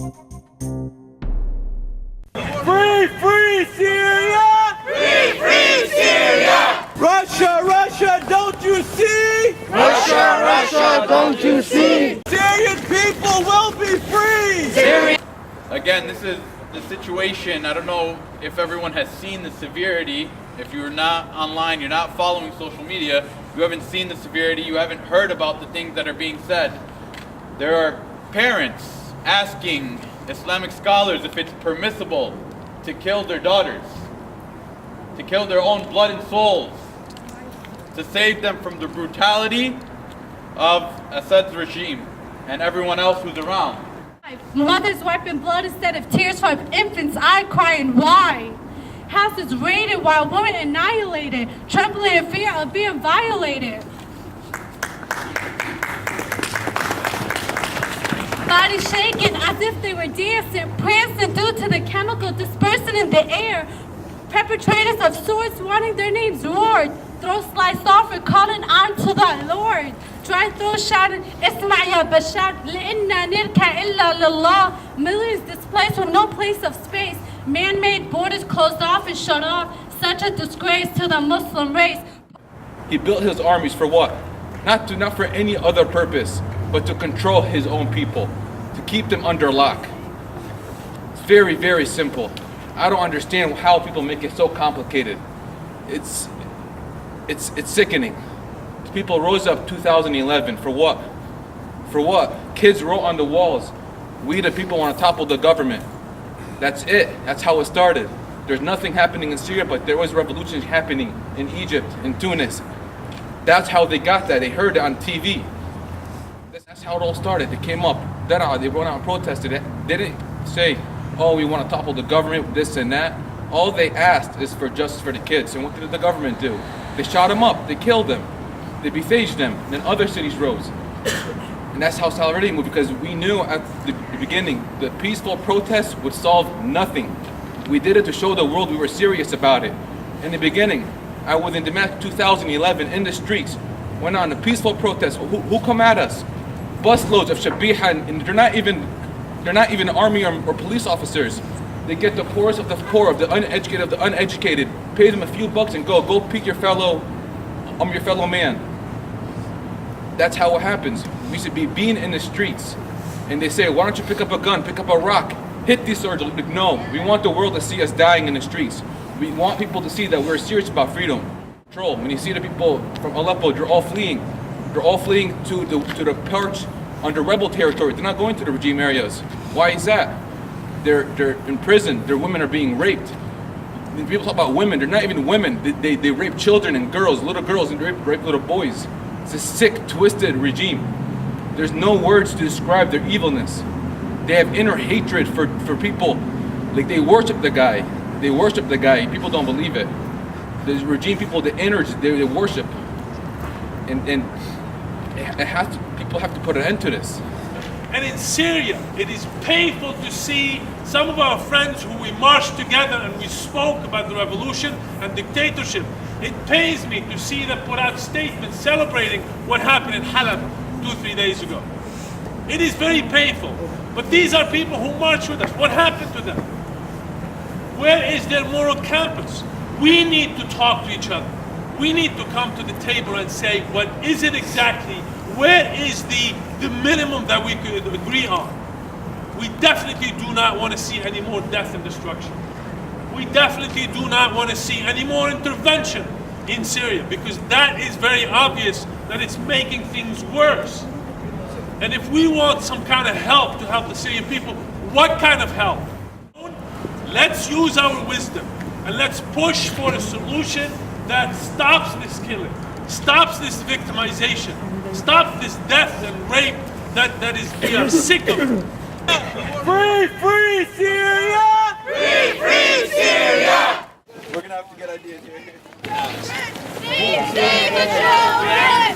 Free, free Syria! Free, free Syria! Russia, Russia, don't you see? Russia, Russia, don't you see? Syrian people will be free! Syria. Again, this is the situation. I don't know if everyone has seen the severity. If you're not online, you're not following social media, you haven't seen the severity, you haven't heard about the things that are being said. There are parents asking Islamic scholars if it's permissible to kill their daughters, to kill their own blood and souls, to save them from the brutality of Assad's regime and everyone else who's around. Mothers wiping blood instead of tears from infants, I crying, why? Houses raided while women annihilated, trembling in fear of being violated. Bodies shaking as if they were dancing, prancing due to the chemical dispersing in the air. Perpetrators of swords wanting their names roared, throats sliced off and calling on to the Lord. Dry throats shouting, Isma' ya Bashar, li'inna nirka illa lillah. Millions displaced with no place of space. Man-made borders closed off and shut off. Such a disgrace to the Muslim race. He built his armies for what? Not for any other purpose, but to control his own people, to keep them under lock. It's very, very simple. I don't understand how people make it so complicated. It's sickening. People rose up 2011 for what? For what? Kids wrote on the walls, "We the people want to topple the government." That's it. That's how it started. There's nothing happening in Syria, but there was revolutions happening in Egypt, in Tunis. That's how they got that. They heard it on TV. That's how it all started. They came up. Then they went out and protested it. They didn't say, "Oh, we want to topple the government," this and that. All they asked is for justice for the kids. And what did the government do? They shot them up. They killed them. They besieged them. Then other cities rose. And that's how solidarity moved, because we knew at the beginning the peaceful protests would solve nothing. We did it to show the world we were serious about it. In the beginning, I was in Damascus 2011 in the streets, went on a peaceful protest. Who come at us? Busloads of Shabiha, and they're not even army or police officers. They get the poorest of the poor, of the uneducated, pay them a few bucks and go pick your fellow man. That's how it happens. We should be being in the streets, and they say, "Why don't you pick up a gun, pick up a rock, hit these soldiers?" No, we want the world to see us dying in the streets. We want people to see that we're serious about freedom. Control. When you see the people from Aleppo, they're all fleeing. They're all fleeing to the perch under rebel territory. They're not going to the regime areas. Why is that? They're in prison. Their women are being raped. When people talk about women, they're not even women. They rape children and girls, little girls, and rape little boys. It's a sick, twisted regime. There's no words to describe their evilness. They have inner hatred for people. Like, they worship the guy. They worship the guy. People don't believe it. The regime people, the innards, they worship. And people have to put an end to this. And in Syria, it is painful to see some of our friends who we marched together and we spoke about the revolution and dictatorship. It pains me to see them put out statements celebrating what happened in Halab 2-3 days ago. It is very painful. But these are people who marched with us. What happened to them? Where is their moral compass? We need to talk to each other. We need to come to the table and say, what is it exactly? Where is the minimum that we could agree on? We definitely do not want to see any more death and destruction. We definitely do not want to see any more intervention in Syria, because that is very obvious that it's making things worse. And if we want some kind of help to help the Syrian people, what kind of help? Let's use our wisdom and let's push for a solution that stops this killing, stops this victimization, stops this death and rape that is we are sick of. Free, free Syria! Free, free Syria! We're gonna have to get ideas here. Save the children!